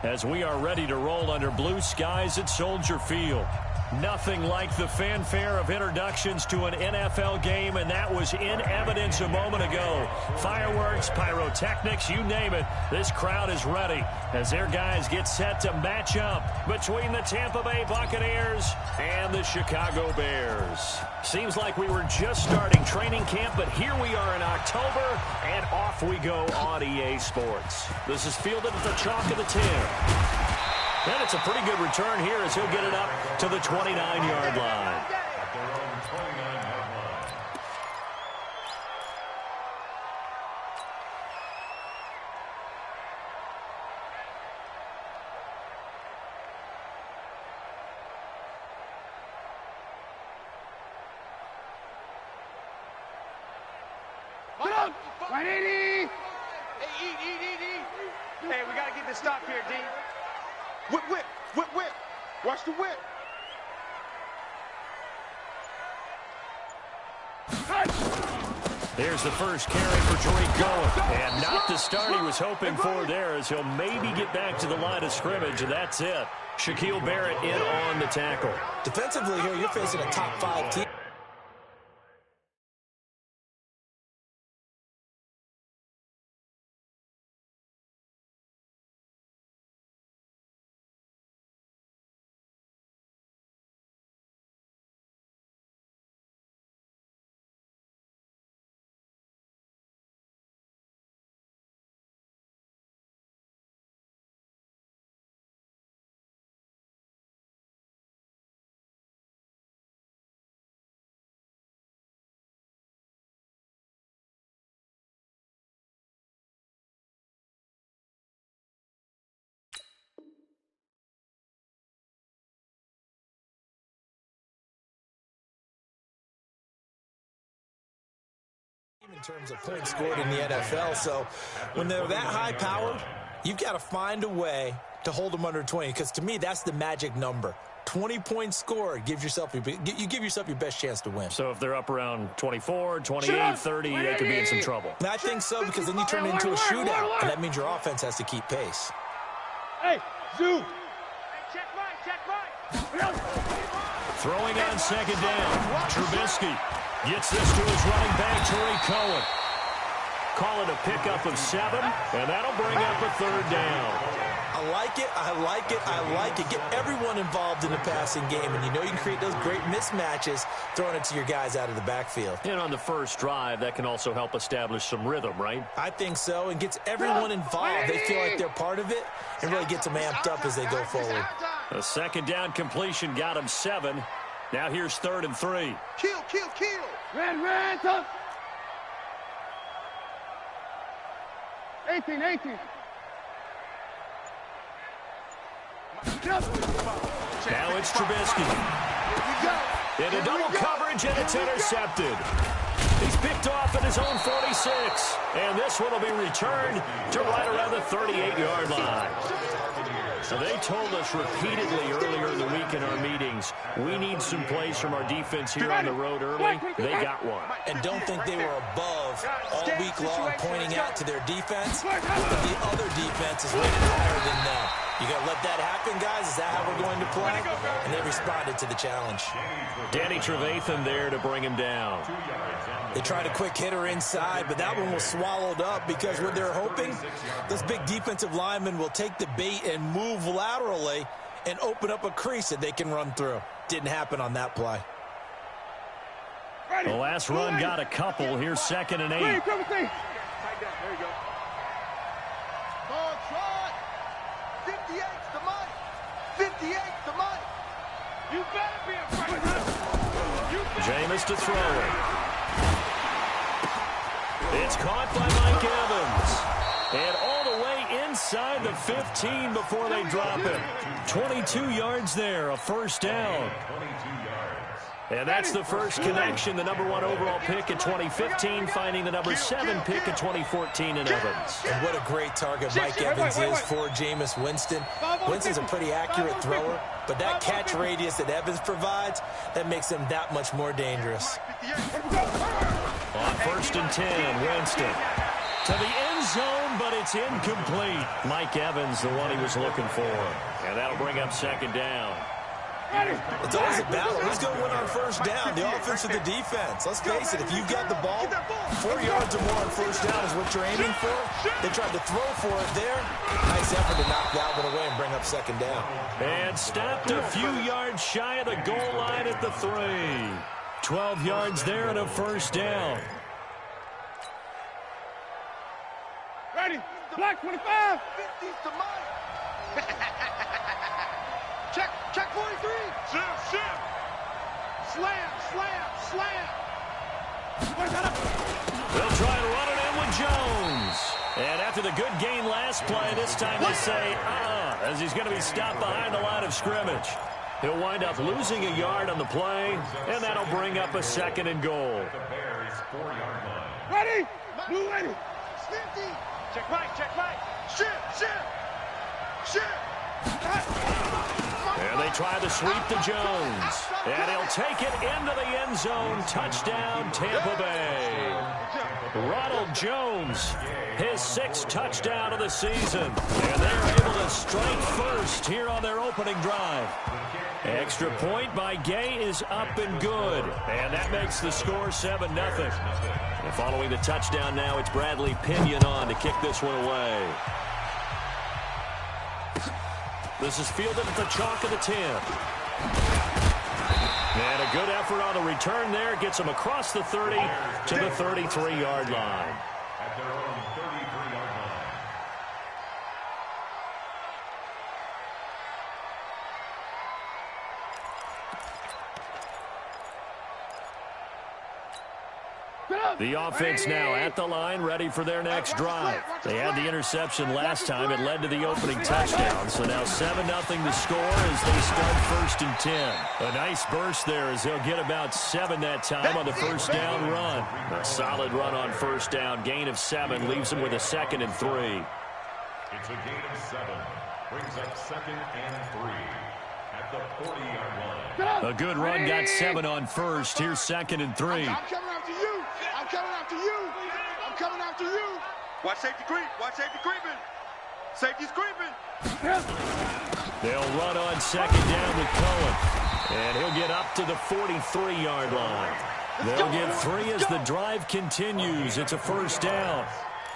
as we are ready to roll under blue skies at Soldier Field. Nothing like the fanfare of introductions to an NFL game, and that was in evidence a moment ago. Fireworks, pyrotechnics, you name it. This crowd is ready as their guys get set to match up between the Tampa Bay Buccaneers and the Chicago Bears. Seems like we were just starting training camp, but here we are in October, and off we go on EA Sports. This is fielded at the chalk of the 10. And it's a pretty good return here as he'll get it up to the 29-yard line. Hey, we got to get this stop here, D. Whip, whip, whip, whip. Watch the whip. There's the first carry for Tariq Cohen. And not the start he was hoping for there, as he'll maybe get back to the line of scrimmage, and that's it. Shaquille Barrett in on the tackle. Defensively here, you're facing a top 5 team. In terms of points scored in the NFL, so when they're that high powered, you've got to find a way to hold them under 20, because to me that's the magic number. 20 points scored gives yourself you give yourself your best chance to win. So if they're up around 24, 28, 30, they could be in some trouble. And I think so, because then you turn it into a shootout, and that means your offense has to keep pace. Hey, Zoo. Check right. Throwing on second down, Trubisky gets this to his running back, Tariq Cohen. Call it a pickup of 7, and that'll bring up a third down. I like it, I like it, I like it. Get everyone involved in the passing game, and you know you can create those great mismatches throwing it to your guys out of the backfield. And on the first drive, that can also help establish some rhythm, right? I think so, and gets everyone involved. They feel like they're part of it and really gets them amped up as they go forward. A second down completion got him 7. Now here's 3rd and 3. Kill. Red, up. 18. Now it's Trubisky. Into double coverage, and it's intercepted. He's picked off at his own 46. And this one will be returned to right around the 38-yard line. So they told us repeatedly earlier in the week in our meetings, we need some plays from our defense here on the road early. They got one. And don't think they were above all week long pointing out to their defense, but the other defense is rated higher than them. You got to let that happen, guys? Is that how we're going to play? And they responded to the challenge. Danny Trevathan there to bring him down. They tried a quick hitter inside, but that one was swallowed up because what they're hoping, this big defensive lineman will take the bait and move laterally and open up a crease that they can run through. Didn't happen on that play. The last run got a couple. Here's 2nd and 8. There you go. Ball trot. 58's the money. 58's the money. You better be afraid. Jameis to throw it. It's caught by Mike Evans. And all the way inside the 15 before they drop it. 22 yards there, a first down. And that's the first connection, the #1 overall pick in 2015, finding the #7 pick in 2014 in Evans. And what a great target Mike Evans is for Jameis Winston. Winston's a pretty accurate thrower, but that catch radius that Evans provides, that makes him that much more dangerous. On 1st and 10, Winston to the end zone, but it's incomplete. Mike Evans, the one he was looking for. And that'll bring up second down. It's always a battle. Who's going to win on first down, the offense or the defense? Let's face it, if you've got the ball, 4 yards or more on first down is what you're aiming for. They tried to throw for it there. Nice effort to knock that one away and bring up second down. And stopped a few yards shy of the goal line at the 3. 12 yards there and a first down. Ready? Black 25. 50's to mine. Check 43. Ship. Slam. They'll try to run it in with Jones. And after the good gain last play, this time they say, as he's going to be stopped behind the line of scrimmage. He'll wind up losing a yard on the play, and that'll bring up a second and goal. Ready? Blue ready. 50. Check right. Ship. And they try to sweep to Jones. And he'll take it into the end zone. Touchdown, Tampa Bay. Ronald Jones, his 6th touchdown of the season. And they're able to strike first here on their opening drive. Extra point by Gay is up and good. And that makes the score 7-0. And following the touchdown now, it's Bradley Pinion on to kick this one away. This is fielded at the chalk of the 10. And a good effort on the return there. Gets him across the 30 to the 33-yard line. At their own 33-yard line. The offense now at the line, ready for their next drive. They had the interception last time. It led to the opening touchdown. So now 7-0 the score as they start 1st and 10. A nice burst there as they'll get about 7 that time on the first down run. A solid run on first down. Gain of 7 leaves them with a 2nd and 3. It's a gain of 7. Brings up 2nd and 3 at the 40-yard line. A good run got 7 on first. Here's 2nd and 3. I'm coming after you. Watch safety creep. Creeping. Safety's creeping. They'll run on 2nd down with Cohen. And he'll get up to the 43-yard line. They'll get 3 as the drive continues. It's a first down.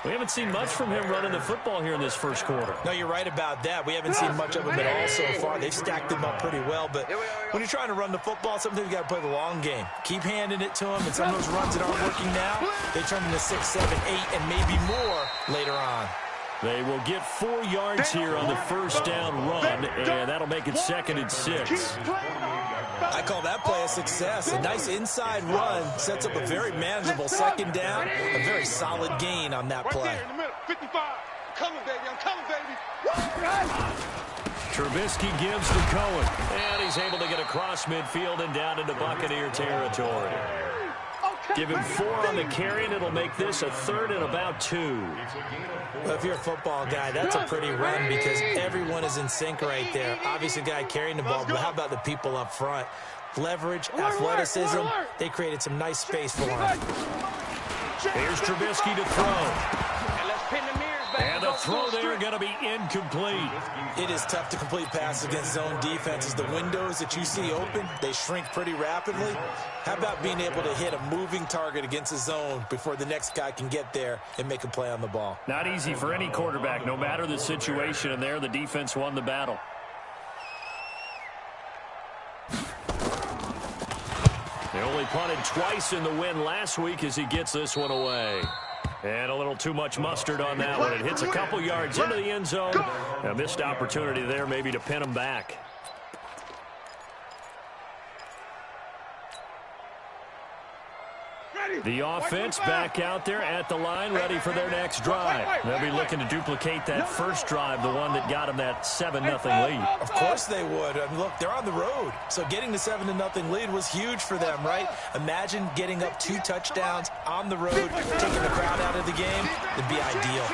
We haven't seen much from him running the football here in this first quarter. No, you're right about that. We haven't seen much of him at all so far. They've stacked him up pretty well, but when you're trying to run the football, sometimes you got to play the long game. Keep handing it to him, and some of those runs that aren't working now, they turn into 6, 7, 8, and maybe more later on. They will get 4 yards here on the first down run, and that'll make it 2nd and 6. I call that play a success. A nice inside run sets up a very manageable 2nd down. A very solid gain on that play. Right there in the middle, 55. I'm coming, baby. Trubisky gives to Cohen, and he's able to get across midfield and down into Buccaneer territory. Give him 4 on the carry, and it'll make this a 3rd and about 2. Well, if you're a football guy, that's a pretty run because everyone is in sync right there. Obviously, the guy carrying the ball, but how about the people up front? Leverage, athleticism, they created some nice space for him. Here's Trubisky to throw. And the throw there going to be incomplete. It is tough to complete passes against zone defenses. The windows that you see open, they shrink pretty rapidly. How about being able to hit a moving target against a zone before the next guy can get there and make a play on the ball? Not easy for any quarterback, no matter the situation, and there the defense won the battle. They only punted twice in the win last week as he gets this one away. And a little too much mustard on that one. It hits a couple yards into the end zone. A missed opportunity there maybe to pin him back. The offense back out there at the line, ready for their next drive. They'll be looking to duplicate that first drive, the one that got them that 7-0 lead. Of course they would. I mean, look, they're on the road. So getting the 7-0 lead was huge for them, right? Imagine getting up 2 touchdowns on the road, taking the crowd out of the game. It'd be ideal.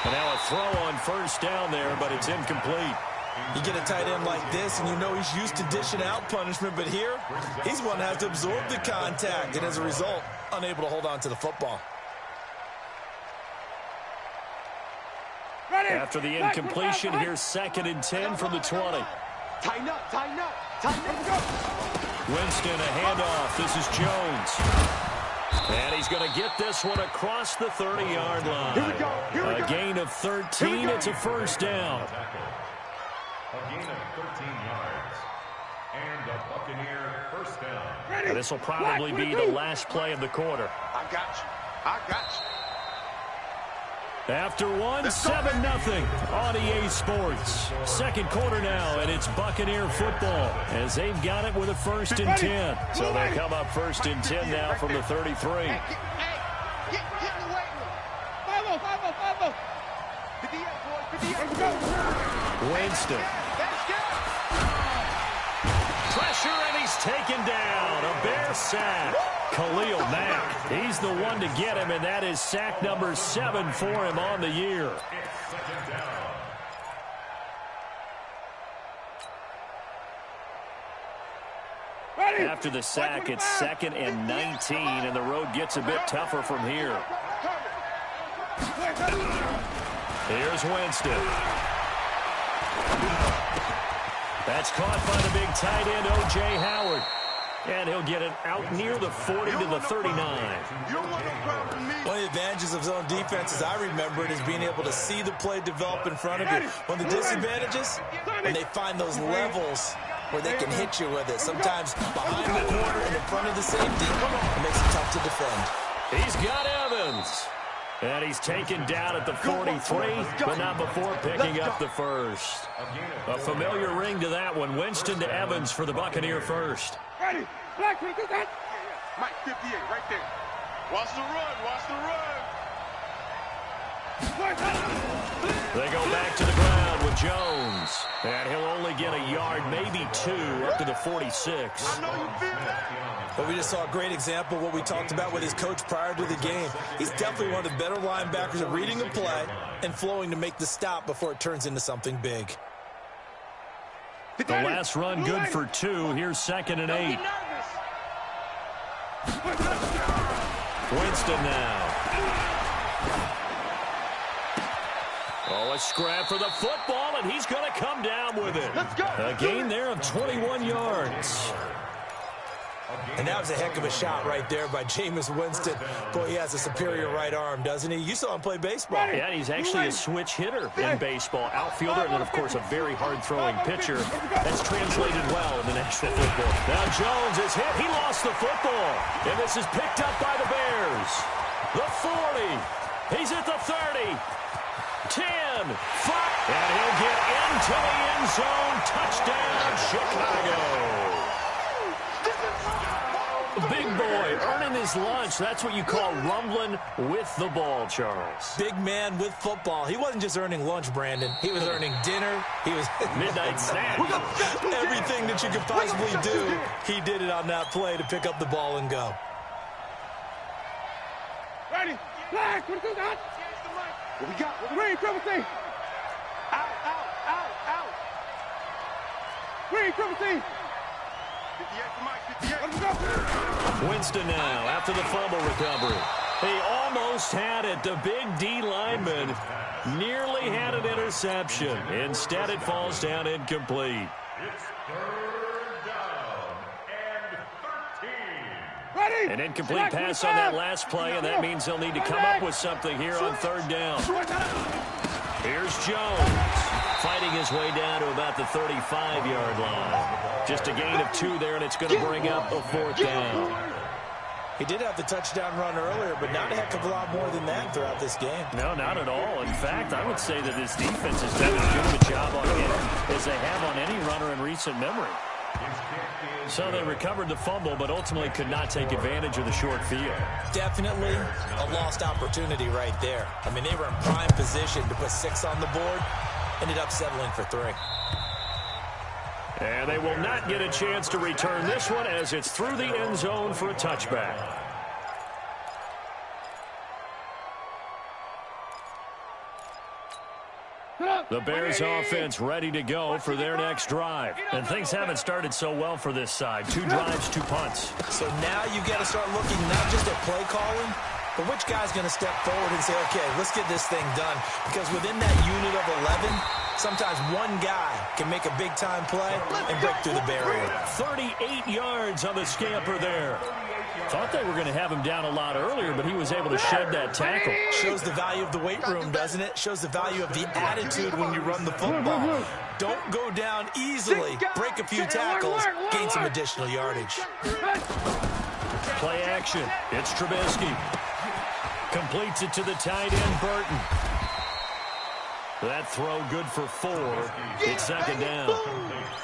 And now a throw on first down there, but it's incomplete. You get a tight end like this, and you know he's used to dishing out punishment, but here, he's one that has to absorb the contact, and as a result, unable to hold on to the football. After the incompletion, here's 2nd and 10 from the 20. Tighten up, tighten up, tighten up. Winston, a handoff. This is Jones. And he's going to get this one across the 30-yard line. Here we go. Here we go. A gain of 13. It's a first down. A gain of 13 yards. And a Buccaneer first down. And this will probably be the last play of the quarter. I got you. I got you. After one, 7-0 on EA Sports. Second quarter now, and it's Buccaneer football as they've got it with a 1st and 10. So they come up 1st and 10 now from the 33. Get in the weight room. 5-0. 58, boys. 58. Winston. Pressure, and he's taken down. A Bear sack. Khalil Mack, he's the one to get him, and that is sack number 7 for him on the year. After the sack, it's 2nd and 19, and the road gets a bit tougher from here. Here's Winston. That's caught by the big tight end, O.J. Howard. And he'll get it out near the 40 to the 39. One of the advantages of zone defense, as I remember it, is being able to see the play develop in front of you. One of the disadvantages, when they find those levels where they can hit you with it. Sometimes behind the corner and in front of the safety, it makes it tough to defend. He's got Evans. And he's taken down at the 43, but not before picking up the first. A familiar ring to that one. Winston to Evans for the Buccaneer first. Ready. Black, we do that. Mike, 58, right there. Watch the run. Watch the run. They go back to the ground with Jones. And he'll only get a yard, maybe 2, up to the 46. I know you feel that. But we just saw a great example of what we talked about with his coach prior to the game. He's definitely one of the better linebackers at reading the play and flowing to make the stop before it turns into something big. The last run good for 2. Here's 2nd and 8. Winston now. Oh, a scrap for the football, and he's going to come down with it. A gain there of 21 yards. And that was a heck of a shot right there by Jameis Winston. Boy, he has a superior right arm, doesn't he? You saw him play baseball. Yeah, he's actually a switch hitter in baseball. Outfielder, and then, of course, a very hard-throwing pitcher. That's translated well in the National Football. Now Jones is hit. He lost the football. And this is picked up by the Bears. The 40. He's at the 30. 10. 5. And he'll get into the end zone. Touchdown, Chicago. Big boy earning his lunch. That's what you call rumbling with the ball, Charles. Big man with football. He wasn't just earning lunch, Brandon. He was earning dinner. He was midnight snack. Everything that you could possibly do, he did it on that play to pick up the ball and go. Ready. Black, what do that? What we got? Ready, triple C. Out. Ready, triple C. 58 for Mike, 58. Winston now after the fumble recovery. He almost had it. The big D lineman nearly had an interception. Instead, it falls down incomplete. It's 3rd down and 13. Ready. An incomplete pass on that last play, and that means they'll need to come up with something here on 3rd down. Here's Jones fighting his way down to about the 35-yard line. Just a gain of 2 there, and it's going to bring up a 4th down. He did have the touchdown run earlier, but not a heck of a lot more than that throughout this game. No, not at all. In fact, I would say that this defense has done as good of a job on him as they have on any runner in recent memory. So they recovered the fumble, but ultimately could not take advantage of the short field. Definitely a lost opportunity right there. I mean, they were in prime position to put 6 on the board, ended up settling for 3. And they will not get a chance to return this one as it's through the end zone for a touchback. The Bears offense ready to go for their next drive. And things haven't started so well for this side. 2 drives, 2 punts. So now you got to start looking not just at play calling, But which guy's going to step forward and say, okay, let's get this thing done? Because within that unit of 11, sometimes one guy can make a big-time play and break through the barrier. 38 yards on the scamper there. Thought they were going to have him down a lot earlier, but he was able to shed that tackle. Shows the value of the weight room, doesn't it? Shows the value of the attitude when you run the football. Don't go down easily. Break a few tackles. Gain some additional yardage. Play action. It's Trubisky. Completes it to the tight end, Burton. That throw good for 4. It's second down.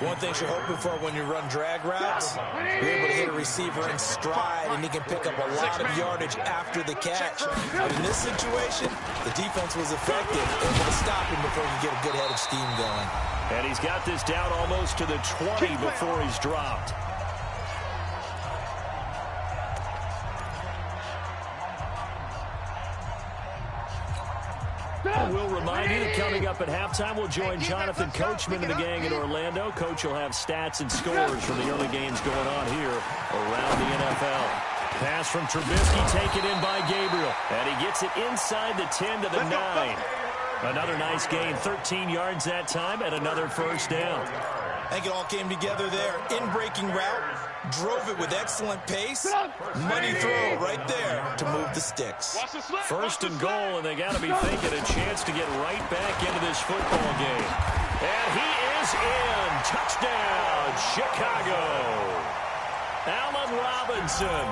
One thing you're hoping for when you run drag routes, you're able to hit a receiver in stride, and he can pick up a lot of yardage after the catch. But in this situation, the defense was effective, able to stop him before he could get a good head of steam going. And he's got this down almost to the 20 before he's dropped. We'll remind you that coming up at halftime, we'll join Jonathan Coachman and the gang in Orlando. Coach will have stats and scores from the early games going on here around the NFL. Pass from Trubisky taken in by Gabriel. And he gets it inside the 10 to the 9. Another nice gain, 13 yards that time, and another first down. I think it all came together there. In-breaking route, drove it with excellent pace. Money throw right there to move the sticks. First and goal, and they got to be thinking a chance to get right back into this football game. And he is in. Touchdown, Chicago. Allen Robinson,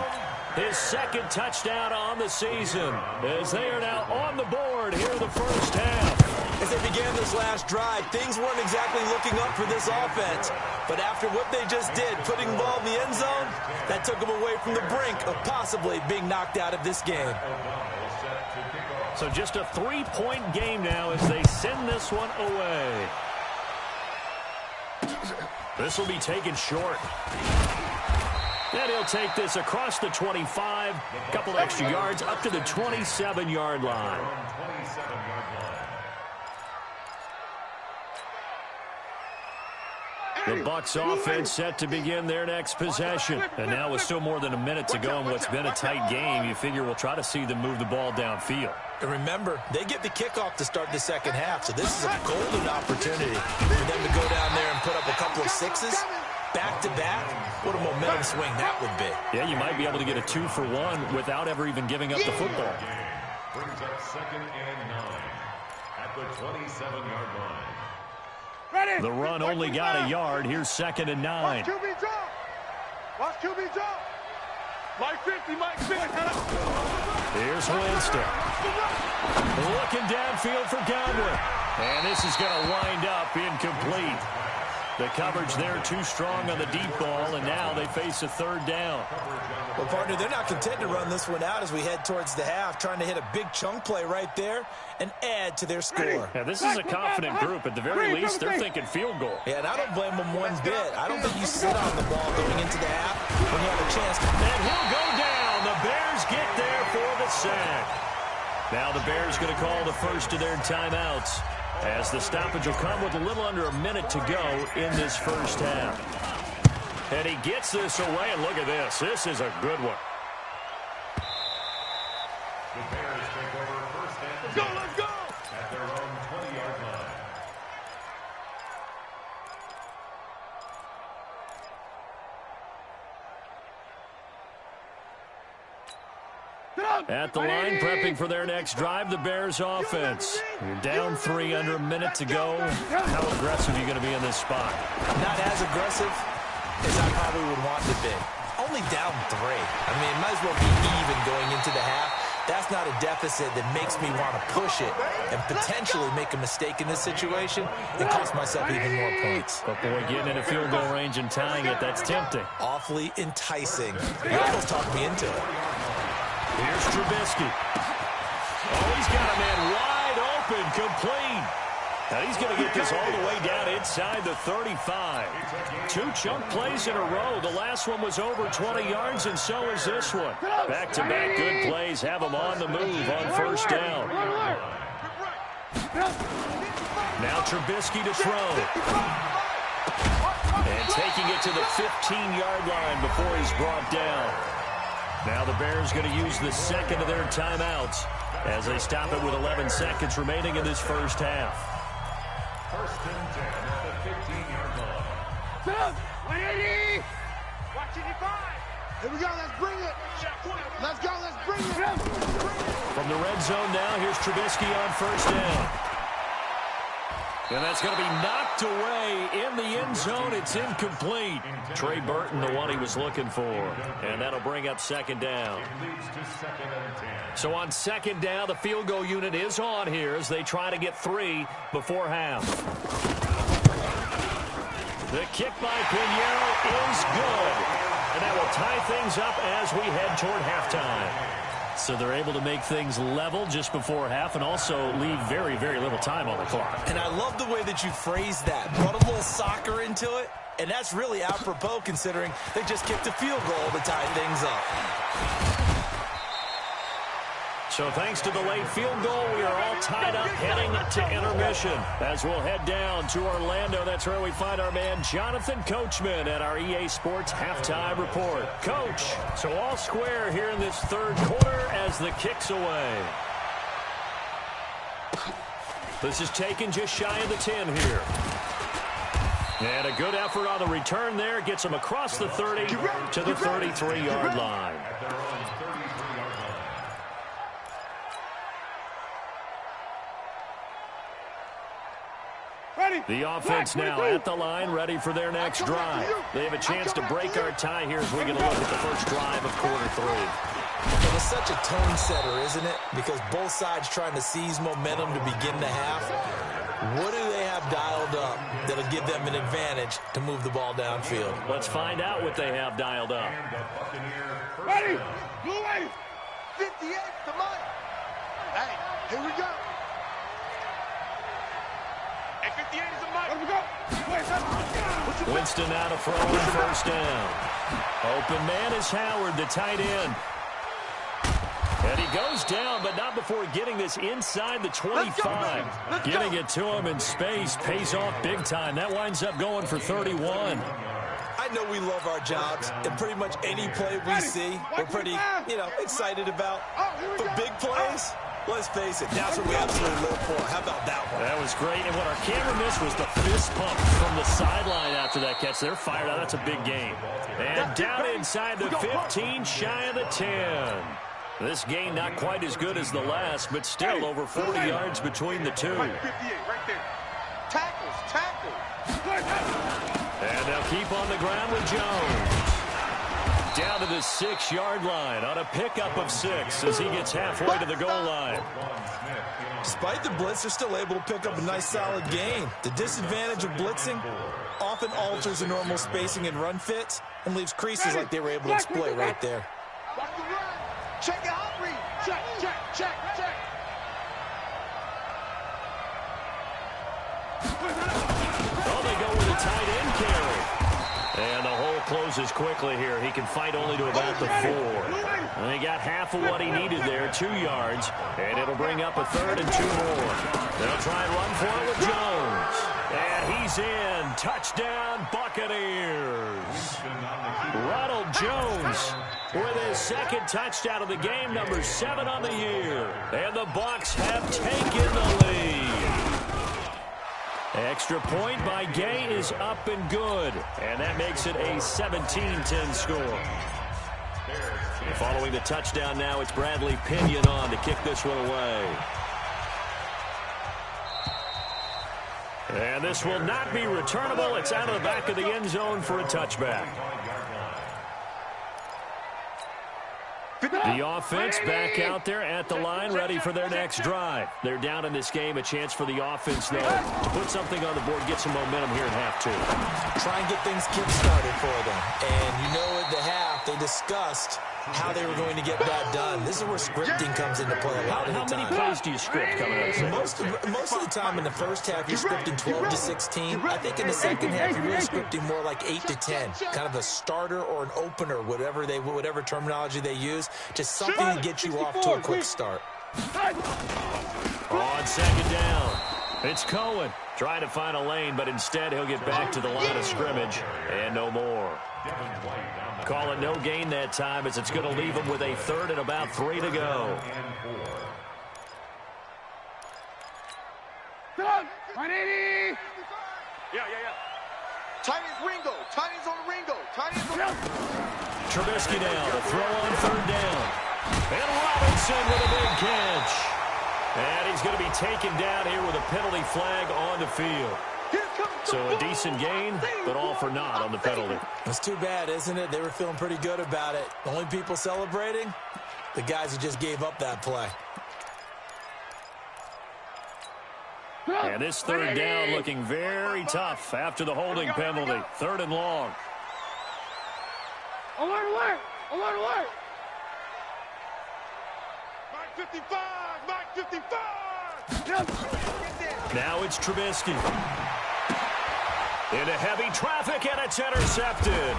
his second touchdown on the season, as they are now on the board here in the first half. As they began this last drive, things weren't exactly looking up for this offense. But after what they just did, putting the ball in the end zone, that took them away from the brink of possibly being knocked out of this game. So just a 3-point game now as they send this one away. This will be taken short. And he'll take this across the 25, a couple extra yards up to the 27-yard line. The Bucs offense set to begin their next possession. And now with still more than a minute to go in what's been a tight game, you figure we'll try to see them move the ball downfield. And remember, they get the kickoff to start the second half, so this is a golden opportunity for them to go down there and put up a couple of sixes. Back-to-back, what a momentum swing that would be. Yeah, you might be able to get a 2-for-1 without ever even giving up the football. Brings up second and 9 at the 27-yard line. Ready. The run only got a yard. Here's second and 9. Watch QB drop. Watch QB drop. Mike 50, Mike 50. Here's Winston. Looking downfield for Godwin. And this is going to wind up incomplete. The coverage there too strong on the deep ball, and now they face a third down. Well, partner, they're not content to run this one out as we head towards the half, trying to hit a big chunk play right there and add to their score. Yeah, this is a confident group. At the very least, they're thinking field goal. Yeah, and I don't blame them one bit. I don't think you sit on the ball going into the half when you have a chance. And he'll go down. The Bears get there for the sack. Now the Bears going to call the first of their timeouts, as the stoppage will come with a little under a minute to go in this first half. And he gets this away, and look at this. This is a good one. The Bears take over first and 10 Let's go. at their own 20-yard line. At the line, prepping for their next drive, the Bears offense. You're down 3, under a minute to go. How aggressive are you going to be in this spot? Not as aggressive as I probably would want to be. Only down 3. I mean, it might as well be even going into the half. That's not a deficit that makes me want to push it and potentially make a mistake in this situation and cost myself even more points. But boy, getting in a field goal range and tying it, that's tempting. Awfully enticing. You almost talked me into it. Here's Trubisky. Oh, he's got a man wide open, complete. Now he's going to get this all the way down inside the 35. 2 chunk plays in a row. The last one was over 20 yards, and so is this one. Back-to-back good plays have him on the move on first down. Now Trubisky to throw. And taking it to the 15-yard line before he's brought down. Now the Bears going to use the second of their timeouts as they stop it with 11 seconds remaining in this first half. First and 10 at the 15-yard line. 180. Watch it, 5. Here we go. Let's bring it. Let's go. Let's bring it. From the red zone now, here's Trubisky on first down. And that's going to be knocked away in the end zone. It's incomplete. Trey Burton, the one he was looking for. And that'll bring up second down. So on second down, the field goal unit is on here as they try to get 3 before half. The kick by Pinheiro is good. And that will tie things up as we head toward halftime. So they're able to make things level just before half and also leave very, very little time on the clock. And I love the way that you phrased that. Brought a little soccer into it, and that's really apropos considering they just kicked a field goal to tie things up. So thanks to the late field goal, we are all tied up heading to intermission. As we'll head down to Orlando, that's where we find our man Jonathan Coachman at our EA Sports Halftime Report. Coach, so all square here in this third quarter as the kick's away. This is taken just shy of the 10 here. And a good effort on the return there. Gets him across the 30 to the 33-yard line. The offense now at the line, ready for their next drive. They have a chance to break our tie here as we get a look at the first drive of quarter 3. It was such a tone setter, isn't it? Because both sides trying to seize momentum to begin the half. What do they have dialed up that'll give them an advantage to move the ball downfield? Let's find out what they have dialed up. Ready? Blue wave. 58 to Mike. Hey, here we go. Hey, 58 is a Mike. Let me go. Winston now to throw on first down. Open man is Howard, the tight end. And he goes down, but not before getting this inside the 25. Getting it to him in space pays off big time. That winds up going for 31. I know we love our jobs, and pretty much any play we see, we're pretty, excited about. But big plays, let's face it, that's what we absolutely live for. How about that one? That was great, and what our camera missed was the fist pump from the sideline after that catch. They're fired out. That's a big game. And down inside the 15, shy of the 10. This gain not quite as good as the last, but still over 40 yards between the two. 58 right there. Tackles. And they'll keep on the ground with Jones. Down to the 6-yard line on a pickup of 6 as he gets halfway to the goal line. Despite the blitz, they're still able to pick up a nice solid gain. The disadvantage of blitzing often alters the normal spacing and run fits and leaves creases like they were able to exploit right there. Check it out, Reed. Check. Oh, they go with a tight end carry. And the hole closes quickly here. He can fight only to about the 4. And he got half of what he needed there, 2 yards. And it'll bring up a 3rd and 2 more. They'll try and run for it with Jones. And he's in. Touchdown, Buccaneers. Ronald Jones with his second touchdown of the game, number 7 on the year. And the Bucs have taken the lead. Extra point by Gay is up and good. And that makes it a 17-10 score. Following the touchdown now, it's Bradley Pinion on to kick this one away. And this will not be returnable. It's out of the back of the end zone for a touchback. The offense back out there at the line, ready for their next drive. They're down in this game. A chance for the offense, though, to put something on the board, get some momentum here in half 2. Try and get things kick-started for them. And at the half, they discussed how they were going to get that done. This is where scripting comes into play a lot of the time. How many plays do you script coming out of the most of the time in the first half, you're scripting 12 to 16. I think in the second half, you're really scripting more like 8 to 10. Kind of a starter or an opener, whatever terminology they use. Just something to get you off to a quick start. On second down. It's Cohen trying to find a lane, but instead he'll get back to the line of scrimmage and no more. Call it no gain that time, as it's going to leave him with a third and about 3 to go. Yeah. Tight ends Ringo. Tight ends on Ringo. Tight ends on Trubisky now to throw on third down. And Robinson with a big catch. And he's going to be taken down here with a penalty flag on the field. So a decent gain, but all for naught on the penalty. That's too bad, isn't it? They were feeling pretty good about it. The only people celebrating, the guys who just gave up that play. And this third down looking very tough after the holding penalty. Third and long. Alert! Mark 55! Mark 55! Now it's Trubisky. Into heavy traffic, and it's intercepted.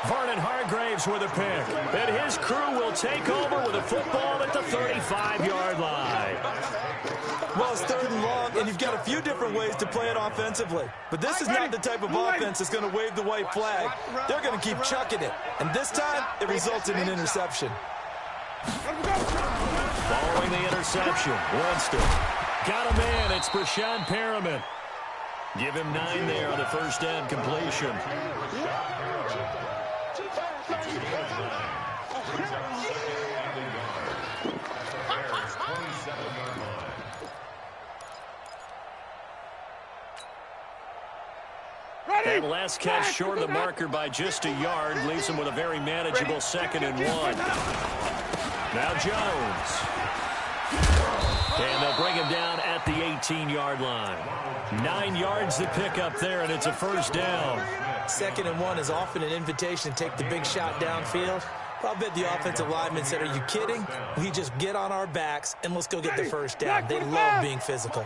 Vernon Hargreaves with a pick. And his crew will take over with a football at the 35-yard line. Well, it's third and long, and you've got a few different ways to play it offensively. But this is not the type of offense that's going to wave the white flag. They're going to keep chucking it. And this time, it results in an interception. Following the interception, Winston. Got a man. It's Brashad Perriman. Give him 9 there on the first down completion. That last catch short of the marker by just a yard leaves him with a very manageable 2nd and 1. Now Jones. And they'll bring him down at the 18-yard line. 9 yards to pick up there, and it's a first down. 2nd and 1 is often an invitation to take the big shot downfield. I'll bet the offensive lineman said, are you kidding? We just get on our backs and let's go get the first down. They love being physical.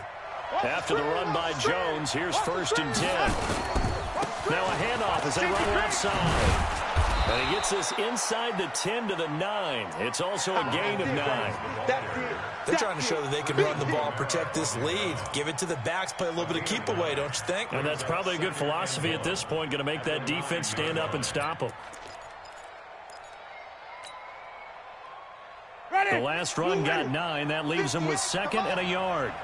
After the run by Jones, here's 1st and 10. Now a handoff as they run left side. And he gets this inside the 10 to the 9. It's also a gain of 9. They're trying to show that they can run the ball, protect this lead. Give it to the backs, play a little bit of keep away, don't you think? And that's probably a good philosophy at this point, going to make that defense stand up and stop them. The last run got 9. That leaves them with 2nd and a yard.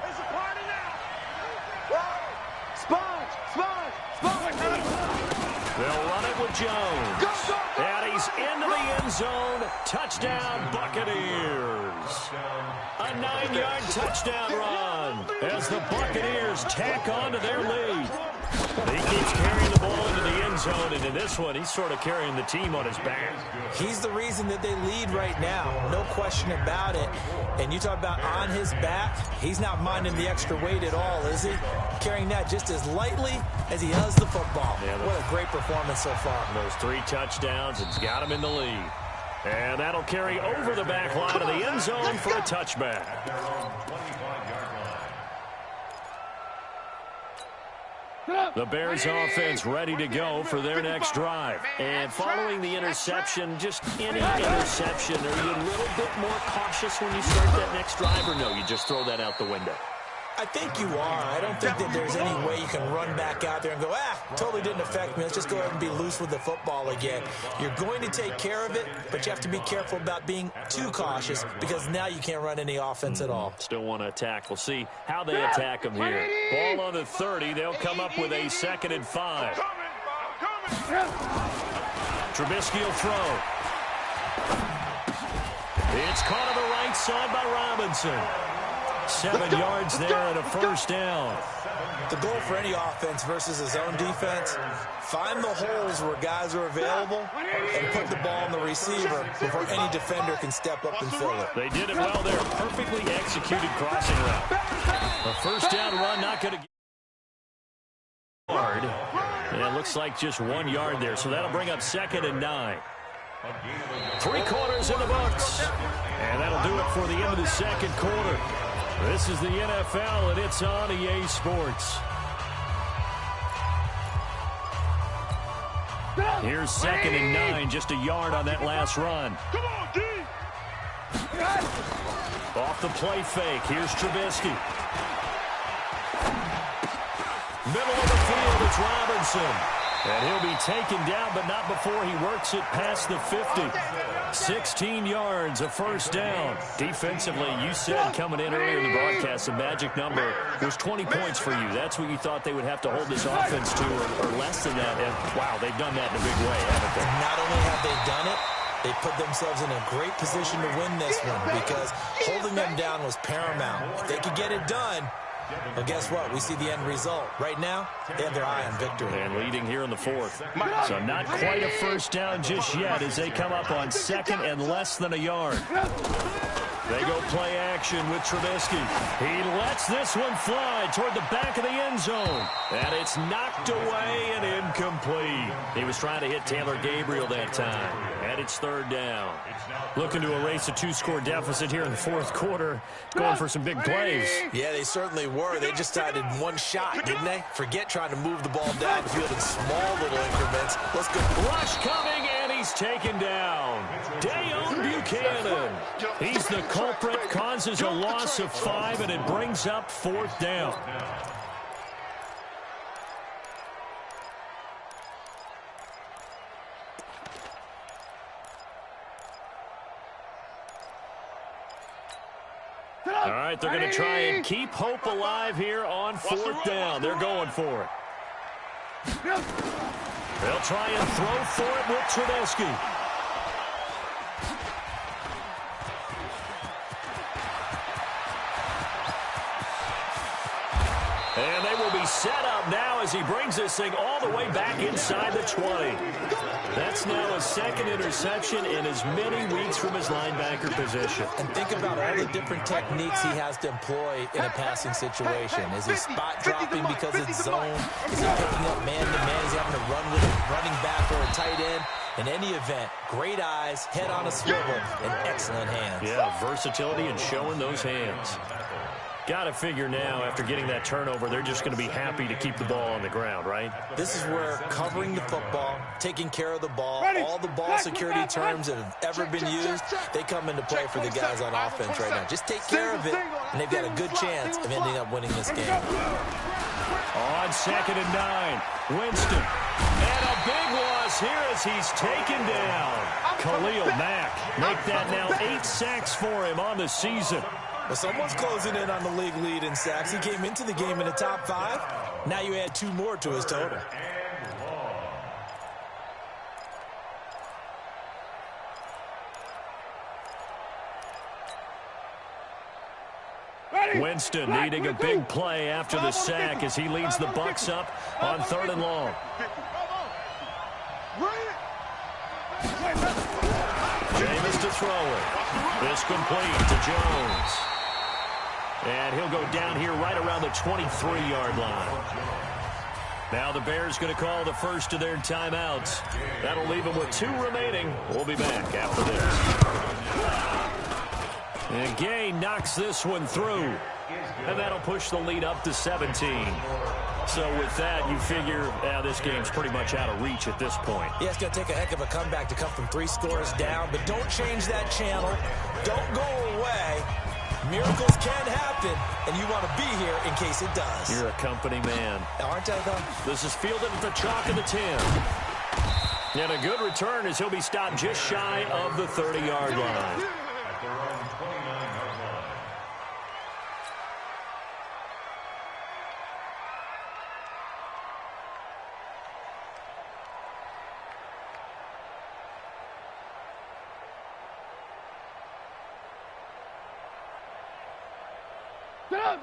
They'll run it with Jones. And he's into the end zone. Touchdown, Buccaneers. A 9-yard touchdown run as the Buccaneers tack on to their lead. He keeps carrying the ball into the end zone, and in this one, he's sort of carrying the team on his back. He's the reason that they lead right now. No question about it. And you talk about on his back, he's not minding the extra weight at all, is he? Carrying that just as lightly as he does the football. Yeah, what a great performance so far. Those 3 touchdowns, it's got him in the lead. And that'll carry over the back line of the end zone for a touchback. The Bears offense ready to go for their next drive. And following the interception, just any interception, are you a little bit more cautious when you start that next drive, or no, you just throw that out the window? I think you are. I don't think that there's any way you can run back out there and go, totally didn't affect me. Let's just go ahead and be loose with the football again. You're going to take care of it, but you have to be careful about being too cautious because now you can't run any offense at all. Still want to attack. We'll see how they attack them here. Ball on the 30. They'll come up with a 2nd and 5. Trubisky will throw. It's caught on the right side by Robinson. 7 yards there and a first down. The goal for any offense versus his own defense, find the holes where guys are available and put the ball on the receiver before any defender can step up and fill it. They did it well there. Perfectly executed crossing route. A first down run, not going to get yard. And it looks like just 1 yard there. So that'll bring up 2nd and 9. 3 quarters in the books. And that'll do it for the end of the 2nd quarter. This is the NFL, and it's on EA Sports. Here's 2nd and 9, just a yard on that last run. Come on, D! Off the play fake, here's Trubisky. Middle of the field, it's Robinson. And he'll be taken down, but not before he works it past the 50. 16 yards, a first down. Defensively, you said coming in earlier in the broadcast, the magic number was 20 points for you. That's what you thought they would have to hold this offense to, or less than that. And, wow, they've done that in a big way, haven't they? And not only have they done it, they put themselves in a great position to win this one because holding them down was paramount. If they could get it done, well, guess what? We see the end result. Right now, they have their eye on victory. And leading here in the fourth. So not quite a first down just yet as they come up on second and less than a yard. They go play action with Trubisky. He lets this one fly toward the back of the end zone. And it's knocked away and incomplete. He was trying to hit Taylor Gabriel that time. And it's third down. Looking to erase a two-score deficit here in the fourth quarter. Going for some big plays. Yeah, they certainly were. They just decided one shot, didn't they? Forget trying to move the ball downfield in small little increments. Let's go. Rush coming, and he's taken down. Dayon Buchanan. He's the culprit, causes a loss of 5, and it brings up fourth down. All right, they're going to try and keep hope alive here on fourth down. They're going for it. They'll try and throw for it with Trubisky. And they will be set up now as he brings this thing all the way back inside the 20. That's now a second interception in as many weeks from his linebacker position. And think about all the different techniques he has to employ in a passing situation. Is he spot dropping because it's zone? Is he picking up man-to-man? Is he having to run with a running back or a tight end? In any event, great eyes, head on a swivel, and excellent hands. Yeah, versatility and showing those hands. Got to figure now, after getting that turnover, they're just going to be happy to keep the ball on the ground, right? This is where covering the football, taking care of the ball, all the ball security terms that have ever been used, they come into play for the guys on offense right now. Just take care of it, and they've got a good chance of ending up winning this game. On 2nd and 9, Winston. And a big loss here as he's taken down. Khalil Mack. Make that now 8 sacks for him on the season. Well, someone's closing in on the league lead in sacks. He came into the game in the top 5. Now you add 2 more to his total. Winston needing a big play after the sack as he leads the Bucs up on 3rd and long. Jameis to throw it. This complete to Jones. And he'll go down here right around the 23-yard line. Now the Bears going to call the first of their timeouts. That'll leave them with 2 remaining. We'll be back after this. And Gay knocks this one through. And that'll push the lead up to 17. So with that, you figure this game's pretty much out of reach at this point. Yeah, it's going to take a heck of a comeback to come from 3 scores down. But don't change that channel. Don't go away. Miracles can happen, and you want to be here in case it does. You're a company man. Aren't I, though? This is fielded at the chalk of the 10. And a good return as he'll be stopped just shy of the 30-yard line.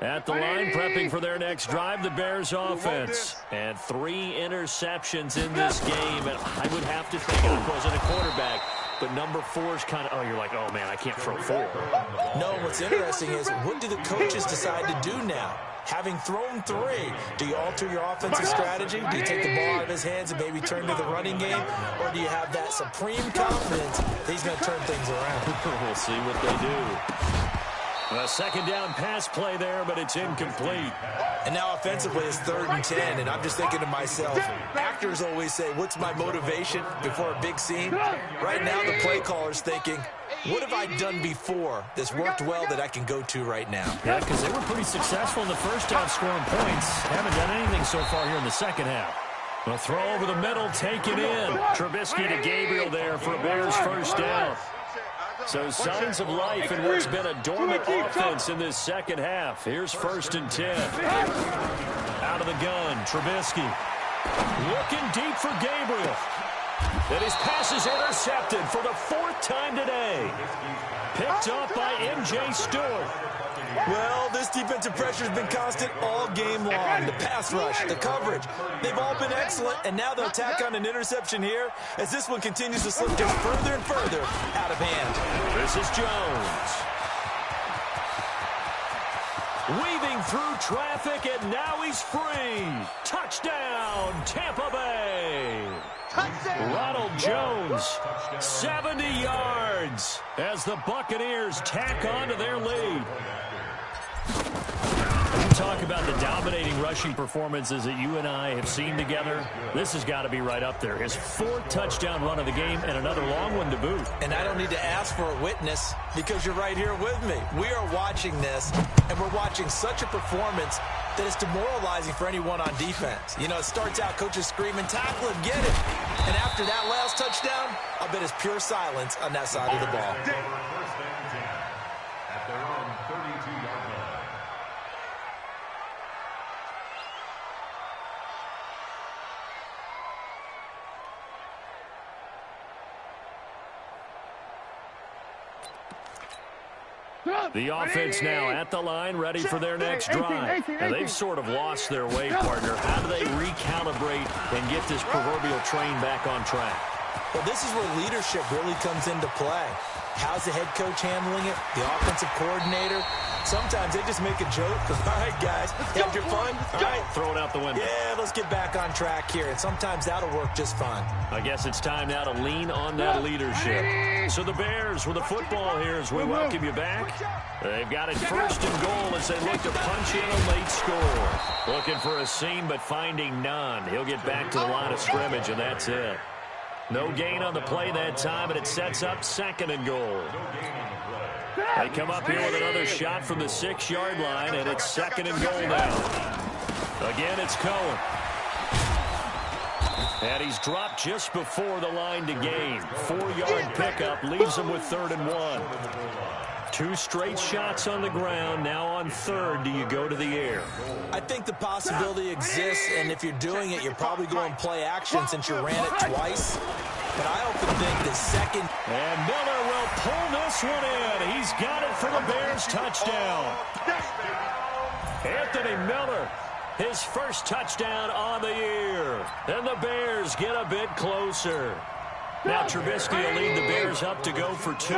At the line, prepping for their next drive, the Bears offense. And 3 interceptions in this game. And I would have to think, I wasn't a quarterback, but number 4 is kind of, oh, you're like, oh, man, I can't throw 4. No, what's interesting is, what do the coaches decide to do now? Having thrown 3, do you alter your offensive strategy? Do you take the ball out of his hands and maybe turn to the running game? Or do you have that supreme confidence that he's going to turn things around? We'll see what they do. A 2nd down pass play there, but it's incomplete. And now offensively it's 3rd and 10, and I'm just thinking to myself, actors always say, what's my motivation before a big scene? Right now the play caller's thinking, what have I done before that's worked well that I can go to right now? Yeah, because they were pretty successful in the first half scoring points. Haven't done anything happening so far here in the second half. A throw over the middle, taken in. Trubisky to Gabriel there for a Bears first down. So signs of life in what's been a dormant offense in this second half. Here's 1st and 10. Out of the gun, Trubisky. Looking deep for Gabriel. And his pass is intercepted for the 4th time today. Picked up by M.J. Stewart. Well, this defensive pressure has been constant all game long. The pass rush, the coverage, they've all been excellent, and now they'll tack on an interception here as this one continues to slip just further and further out of hand. This is Jones. Weaving through traffic, and now he's free. Touchdown, Tampa Bay. Ronald Jones, 70 yards as the Buccaneers tack on to their lead. Talk about the dominating rushing performances that you and I have seen together. This has got to be right up there. His 4th touchdown run of the game and another long one to boot. And I don't need to ask for a witness because you're right here with me. We are watching this, and we're watching such a performance that is demoralizing for anyone on defense. You know, it starts out coaches screaming, tackle him, get it. And after that last touchdown, I bet it's pure silence on that side of the ball. At their own 32-yard line. The offense now at the line, ready for their next drive. Now, they've sort of lost their way, partner. How do they recalibrate and get this proverbial train back on track? Well, this is where leadership really comes into play. How's the head coach handling it? The offensive coordinator? Sometimes they just make a joke. All right, guys, have your fun. All right, throw it out the window. Yeah, let's get back on track here. And sometimes that'll work just fine. I guess it's time now to lean on that leadership. So the Bears with the football here as we welcome you back. They've got it 1st and goal as they look to punch in a late score. Looking for a seam, but finding none. He'll get back to the line of scrimmage, and that's it. No gain on the play that time, and it sets up 2nd and goal. They come up here with another shot from the 6-yard line, and it's 2nd and goal now. Again, it's Cohen. And he's dropped just before the line to gain. 4-yard pickup leaves him with 3rd and 1. 2 straight shots on the ground. Now on 3rd, do you go to the air? I think the possibility exists, and if you're doing it, you're probably going play action since you ran it twice. But I often think the 2nd. And Miller will pull this one in. He's got it for the Bears touchdown. Anthony Miller, his 1st touchdown on the year. And the Bears get a bit closer. Now Trubisky will lead the Bears up to go for 2.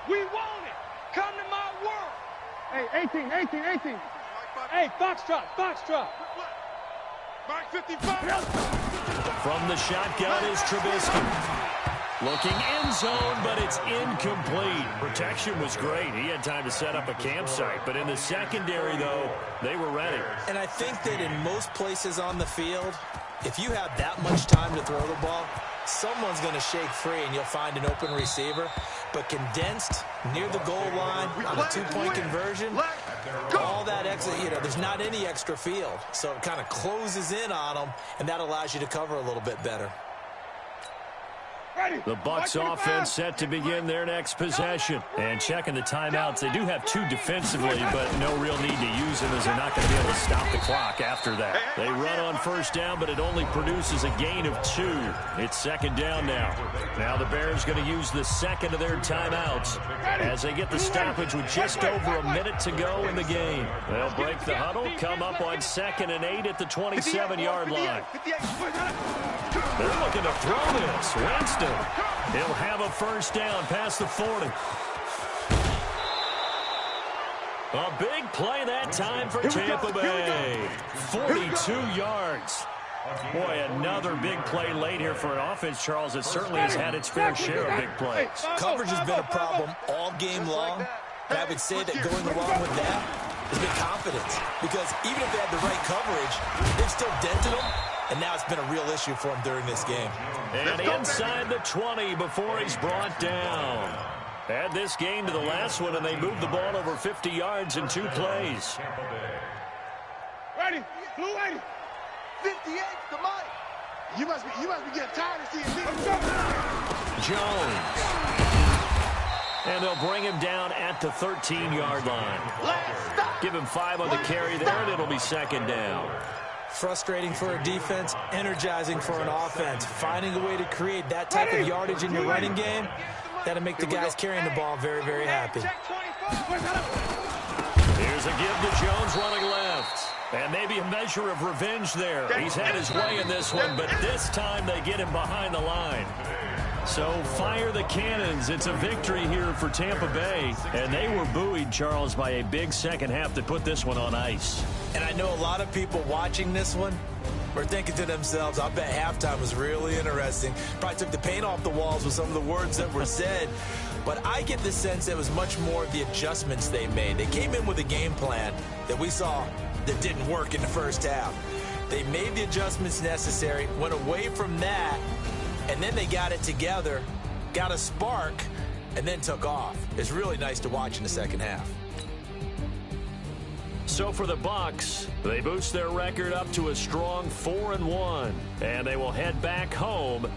We want it. Come to my world. Hey, 18. Hey, Foxtrot. Mark 55. From the shotgun is Trubisky. Looking end zone, but it's incomplete. Protection was great. He had time to set up a campsite. But in the secondary, though, they were ready. And I think that in most places on the field, if you have that much time to throw the ball, someone's going to shake free and you'll find an open receiver. But condensed near the goal line on a 2-point conversion, all that extra, there's not any extra field. So it kind of closes in on them, and that allows you to cover a little bit better. The Bucs offense set to begin their next possession. And checking the timeouts, they do have 2 defensively, but no real need to use them as they're not going to be able to stop the clock after that. They run on 1st down, but it only produces a gain of 2. It's 2nd down now. Now the Bears going to use the 2nd of their timeouts as they get the stoppage with just over a minute to go in the game. They'll break the huddle, come up on 2nd and 8 at the 27-yard line. They're looking to throw this. Winston. He'll have a 1st down past the 40. A big play that time for Tampa Bay. 42 yards. Boy, another big play late here for an offense, Charles, that certainly has had its fair share of big plays. Coverage has been a problem all game long. And I would say that going along with that has been confidence. Because even if they had the right coverage, they've still dented them. And now it's been a real issue for him during this game. And inside the 20 before he's brought down. Add this game to the last one, and they moved the ball over 50 yards in 2 plays. 80. Blue 80. 58 to Mike. You must be getting tired of seeing me. Jones. And they'll bring him down at the 13-yard line. Give him 5 on the carry there, and it'll be second down. Frustrating for a defense, energizing for an offense. Finding a way to create that type of yardage in your running game, that'll make the guys carrying the ball very, very happy. Here's a give to Jones running left. And maybe a measure of revenge there. He's had his way in this one, but this time they get him behind the line. So fire the cannons. It's a victory here for Tampa Bay. And they were buoyed, Charles, by a big second half that put this one on ice. And I know a lot of people watching this one were thinking to themselves, I bet halftime was really interesting. Probably took the paint off the walls with some of the words that were said. But I get the sense it was much more of the adjustments they made. They came in with a game plan that we saw that didn't work in the first half. They made the adjustments necessary, went away from that, and then they got it together, got a spark, and then took off. It's really nice to watch in the second half. So for the Bucs, they boost their record up to a strong 4-1, and they will head back home